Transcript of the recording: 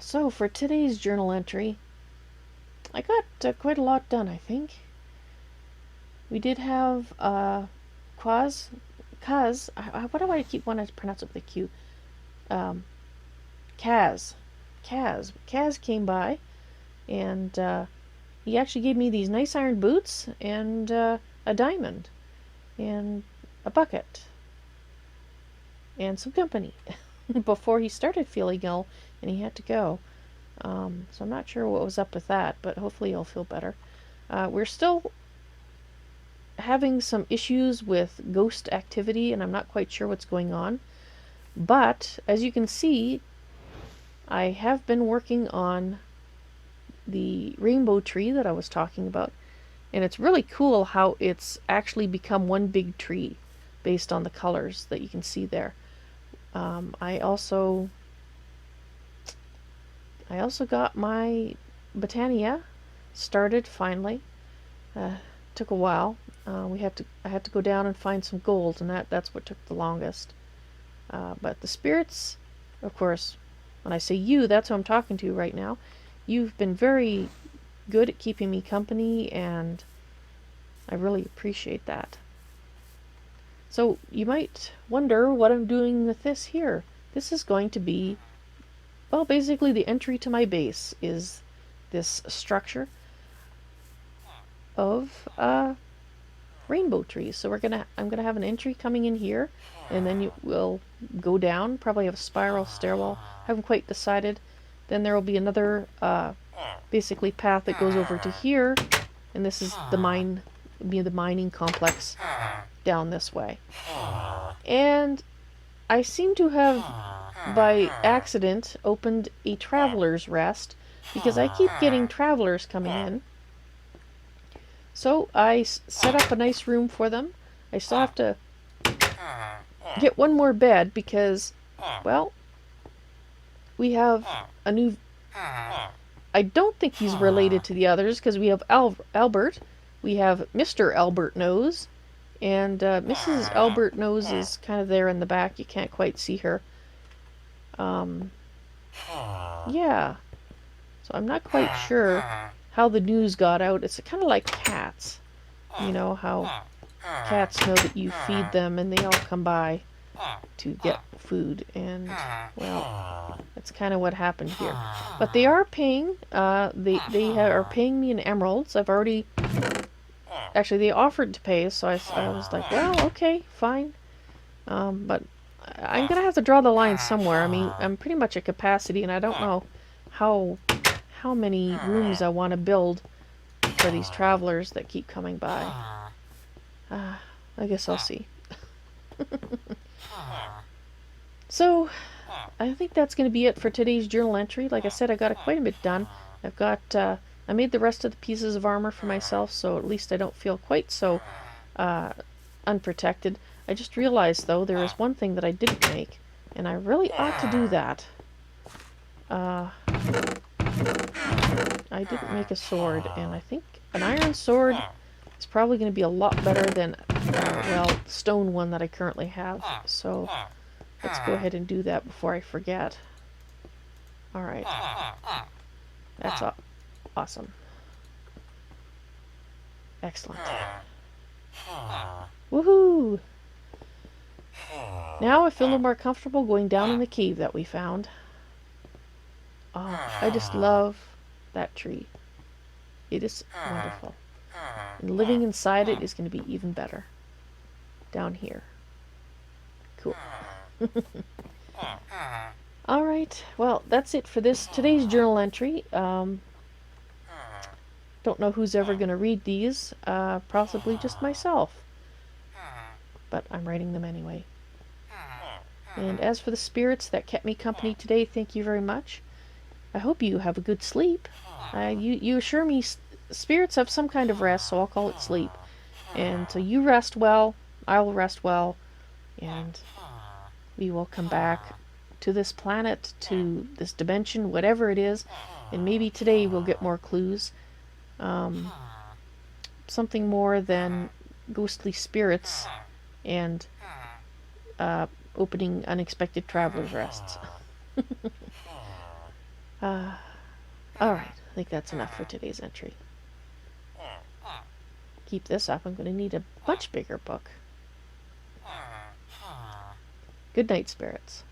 So for today's journal entry, I got quite a lot done, I think. We did have Kaz. What do I keep wanting to pronounce it with a Q? Kaz. Kaz came by, and he actually gave me these nice iron boots and a diamond and a bucket and some company before he started feeling ill and he had to go. So I'm not sure what was up with that, but hopefully he'll feel better. We're still having some issues with ghost activity, and I'm not quite sure what's going on. But, as you can see, I have been working on the rainbow tree that I was talking about, and it's really cool how it's actually become one big tree based on the colors that you can see there. I also got my Botania started finally. Took a while. I had to go down and find some gold, and that's what took the longest. But the spirits, of course, when I say you, that's who I'm talking to right now. You've been very good at keeping me company, and I really appreciate that. So you might wonder what I'm doing with this here. This is going to be, well, basically the entry to my base is this structure of rainbow trees. So I'm gonna have an entry coming in here, and then you will go down, probably have a spiral stairwell. Haven't quite decided. Then there will be another basically path that goes over to here, and this is the mining complex down this way. And I seem to have by accident opened a traveler's rest because I keep getting travelers coming in. So I set up a nice room for them. I still have to get one more bed because, well, we have a new... I don't think he's related to the others because we have Albert. We have Mr. Albert Nose. And Mrs. Albert Nose is kind of there in the back. You can't quite see her. Yeah. So I'm not quite sure how the news got out. It's kind of like cats. You know how cats know that you feed them and they all come by to get food, and well, that's kind of what happened here. But they are paying. They are paying me in emeralds. I've already actually they offered to pay, so I was like, well, okay, fine. But I'm gonna have to draw the line somewhere. I mean, I'm pretty much at capacity, and I don't know how many rooms I want to build for these travelers that keep coming by. I guess I'll see. So, I think that's going to be it for today's journal entry. Like I said, I got quite a bit done. I've got, I made the rest of the pieces of armor for myself, so at least I don't feel quite so unprotected. I just realized, though, there is one thing that I didn't make, and I really ought to do that. I didn't make a sword, and I think an iron sword is probably going to be a lot better than, well, the stone one that I currently have. So let's go ahead and do that before I forget. Alright. That's awesome. Excellent. Woohoo! Now I feel a little more comfortable going down in the cave that we found. Oh, I just love that tree. It is wonderful. And living inside it is going to be even better. Down here. Cool. Alright, well, that's it for today's journal entry. Don't know who's ever going to read these. Possibly just myself. But I'm writing them anyway. And as for the spirits that kept me company today, thank you very much. I hope you have a good sleep. You assure me spirits have some kind of rest, so I'll call it sleep. And so you rest well, I'll rest well, and we will come back to this planet, to this dimension, whatever it is, and maybe today we'll get more clues. Something more than ghostly spirits and opening unexpected traveler's rests. Alright, I think that's enough for today's entry. Keep this up, I'm going to need a much bigger book. Good night, spirits.